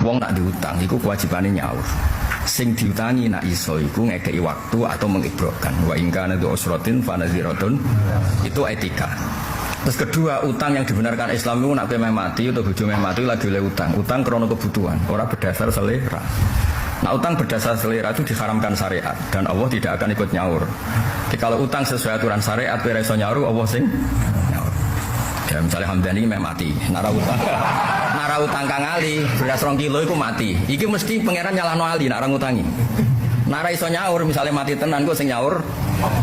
Wong nak diutang iku kewajibannya nyaur. Sing diutangi nak iso iku ngekei waktu atau mengibrokkan. Wa ingkana du usratin fa naziratun. Itu etika. Terus kedua, utang yang dibenarkan Islam itu nak kowe mati atau bojo mati lagi oleh utang. Utang krana kebutuhan, ora berdasar selera. Nah, utang berdasar selera itu diharamkan syariat dan Allah tidak akan ikut nyaur. Jadi kalau utang sesuai aturan syariat kowe iso nyaur, Allah sing nyaur. Ya misalnya Hamdani meh mati, nara utang Kang Ali beras 2 kilo iku mati. Iki mesti pangeran nyalahno Ali nak ngutangi. Nara iso nyaur misalnya mati tenan kok sing nyaur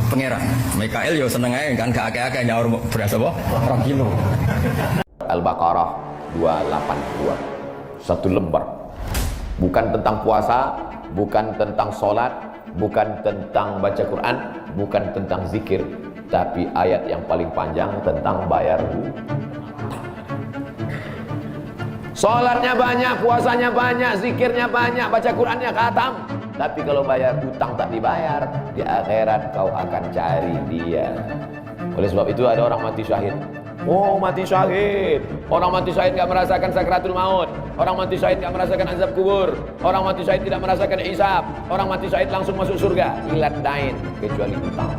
pangeran. Mikael yo seneng ae kan gak akeh-akeh nyaur beras apa 2 kilo. Al-Baqarah 282. Satu lembar. Bukan tentang puasa, bukan tentang sholat, bukan tentang baca Quran, bukan tentang zikir, tapi ayat yang paling panjang tentang bayar hutang. Sholatnya banyak, puasanya banyak, zikirnya banyak, baca Qurannya khatam. Tapi kalau bayar hutang tak dibayar, di akhirat kau akan cari dia. Oleh sebab itu ada orang mati syahid. Oh, mati syahid. Orang mati syahid tidak merasakan sakratul maut. Orang mati syahid tidak merasakan azab kubur. Orang mati syahid tidak merasakan hisab. Orang mati syahid langsung masuk surga. Ilat dain, kecuali hutang.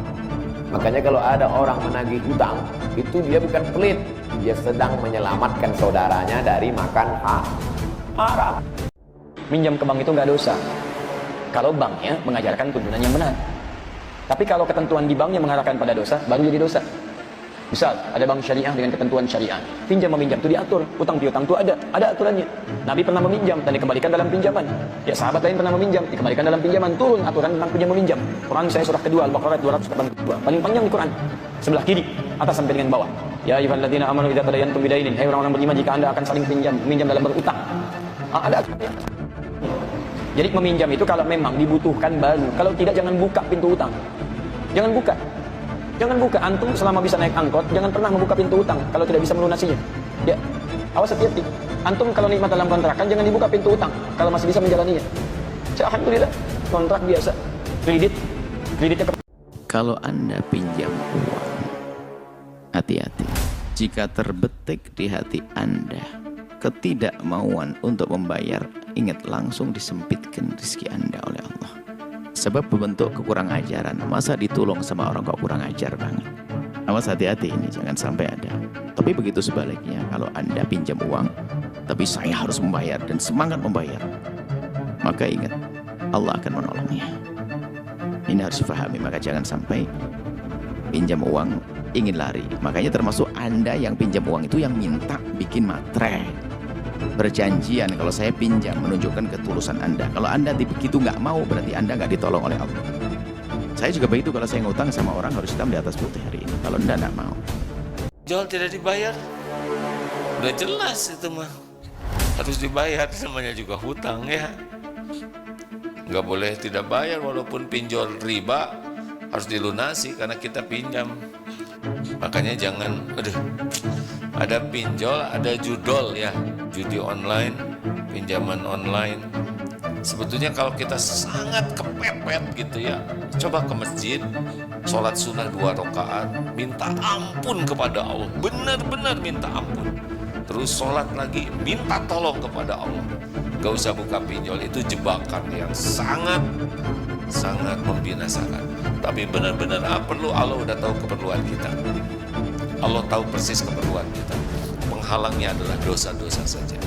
Makanya kalau ada orang menagih hutang, itu dia bukan pelit. Dia sedang menyelamatkan saudaranya dari makan haram. Minjam ke bank itu nggak dosa. Kalau banknya mengajarkan tuntunan yang benar. Tapi kalau ketentuan di banknya mengarahkan pada dosa, baru jadi dosa. Misal, ada bank syariah dengan ketentuan syariah. Pinjam meminjam itu diatur, utang piutang itu ada aturannya. Nabi pernah meminjam dan dikembalikan dalam pinjaman. Ya sahabat lain pernah meminjam, dikembalikan dalam pinjaman. Turun aturan tentang pinjam meminjam. Quran saya surah kedua Al-Baqarah 282. Paling panjang di Quran. Sebelah kiri, atas sampai dengan bawah. Ya ayyuhalladzina amanu idza tadayantum bidainin. Hai orang-orang beriman, jika Anda akan saling minjam dalam berutang. Ada aturannya. Jadi meminjam itu kalau memang dibutuhkan baru. Kalau tidak jangan buka pintu utang. Jangan buka. Jangan buka. Antum selama bisa naik angkot, jangan pernah membuka pintu utang kalau tidak bisa melunasinya. Ya. Awas hati-hati. Antum kalau nikmat dalam kontrakan jangan dibuka pintu utang kalau masih bisa menjalaninya. Alhamdulillah, kontrak biasa. Kreditnya kalau Anda pinjam uang, hati-hati. Jika terbetik di hati Anda ketidakmauan untuk membayar, ingat langsung disempitkan rezeki Anda oleh Allah. Sebab berbentuk kekurang ajaran. Masa ditolong sama orang kok kurang ajar banget. Awas hati-hati ini, jangan sampai ada. Tapi begitu sebaliknya, kalau Anda pinjam uang, tapi saya harus membayar dan semangat membayar, maka ingat, Allah akan menolongnya. Ini harus difahami, maka jangan sampai pinjam uang ingin lari. Makanya termasuk Anda yang pinjam uang itu yang minta bikin matre. Berjanjian kalau saya pinjam menunjukkan ketulusan Anda. Kalau Anda begitu nggak mau, berarti Anda nggak ditolong oleh Allah. Saya juga begitu, kalau saya ngutang sama orang harus hitam di atas putih hari ini. Kalau Anda nggak mau, jual tidak dibayar, udah jelas itu mah harus dibayar, namanya juga hutang ya. Nggak boleh tidak bayar, walaupun pinjol riba harus dilunasi karena kita pinjam. Makanya jangan, ada pinjol, ada judol ya, judi online, pinjaman online. Sebetulnya kalau kita sangat kepepet gitu ya, coba ke masjid, sholat sunnah 2 rakaat, minta ampun kepada Allah, benar-benar minta ampun. Terus sholat lagi, minta tolong kepada Allah. Gak usah buka pinjol, itu jebakan yang sangat membinasakan. Tapi benar-benar perlu, Allah udah tahu keperluan kita. Allah tahu persis keperluan kita. Penghalangnya adalah dosa-dosa saja.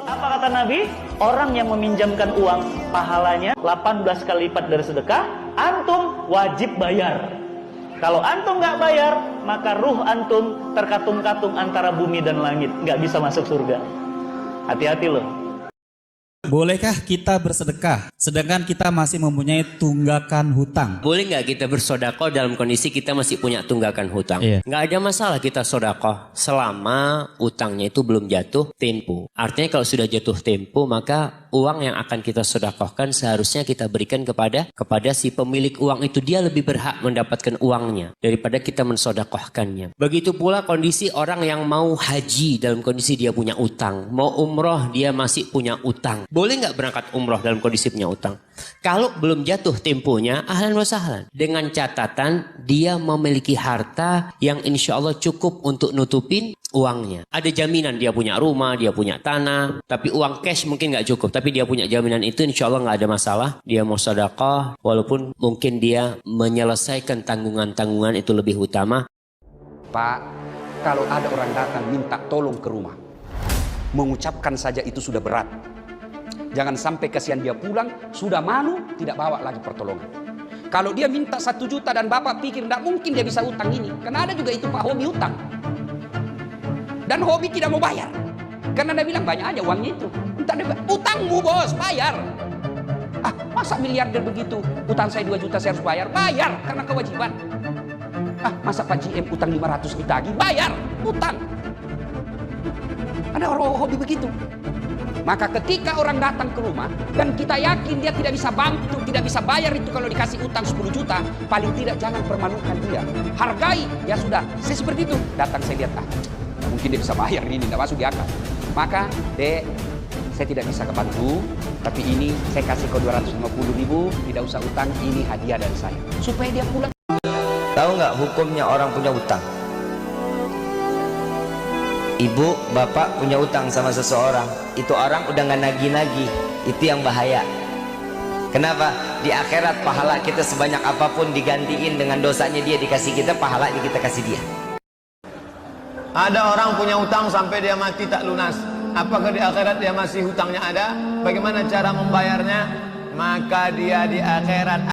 Apa kata Nabi? Orang yang meminjamkan uang, pahalanya 18 kali lipat dari sedekah. Antum wajib bayar. Kalau antum nggak bayar, maka ruh antum terkatung-katung antara bumi dan langit, nggak bisa masuk surga. Hati-hati loh. Bolehkah kita bersedekah sedangkan kita masih mempunyai tunggakan hutang? Boleh nggak kita bersodakoh dalam kondisi kita masih punya tunggakan hutang? Iya. Nggak ada masalah kita sodakoh selama utangnya itu belum jatuh tempo. Artinya kalau sudah jatuh tempo maka uang yang akan kita sedekahkan seharusnya kita berikan kepada si pemilik uang itu. Dia lebih berhak mendapatkan uangnya daripada kita mensedekahkannya. Begitu pula kondisi orang yang mau haji dalam kondisi dia punya utang. Mau umroh dia masih punya utang. Boleh nggak berangkat umroh dalam kondisi punya utang? Kalau belum jatuh temponya, ahlan wa sahlan. Dengan catatan dia memiliki harta yang insya Allah cukup untuk nutupin uangnya. Ada jaminan dia punya rumah, dia punya tanah, tapi uang cash mungkin nggak cukup. Tapi dia punya jaminan itu, insya Allah nggak ada masalah. Dia mau sedekah, walaupun mungkin dia menyelesaikan tanggungan-tanggungan itu lebih utama. Pak, kalau ada orang datang minta tolong ke rumah, mengucapkan saja itu sudah berat. Jangan sampai kasihan dia pulang, sudah malu, tidak bawa lagi pertolongan. Kalau dia minta 1 juta dan Bapak pikir tidak mungkin dia bisa utang ini. Karena ada juga itu Pak hobi utang. Dan hobi tidak mau bayar. Karena dia bilang banyak aja uangnya itu. Entah dia, utangmu bos, bayar. Ah, masa miliarder begitu? Utang saya 2 juta saya harus bayar? Bayar, karena kewajiban. Ah, masa Pak GM utang 500 ditagih? Bayar, utang. Ada orang hobi begitu. Maka ketika orang datang ke rumah dan kita yakin dia tidak bisa bantu, tidak bisa bayar itu kalau dikasih utang 10 juta, paling tidak jangan permalukan dia. Hargai, ya sudah, saya seperti itu. Datang saya lihat, mungkin dia bisa bayar ini, tidak masuk di akal. Maka, Dek, saya tidak bisa kebantu, tapi ini saya kasih kau 250.000, tidak usah utang, ini hadiah dari saya. Supaya dia pulang. Tahu nggak hukumnya orang punya utang? Ibu, bapak punya utang sama seseorang, itu orang udah nggak nagih-nagih, itu yang bahaya. Kenapa? Di akhirat pahala kita sebanyak apapun digantiin dengan dosanya dia dikasih kita, pahalanya kita kasih dia. Ada orang punya utang sampai dia mati tak lunas. Apakah di akhirat dia masih hutangnya ada? Bagaimana cara membayarnya? Maka dia di akhirat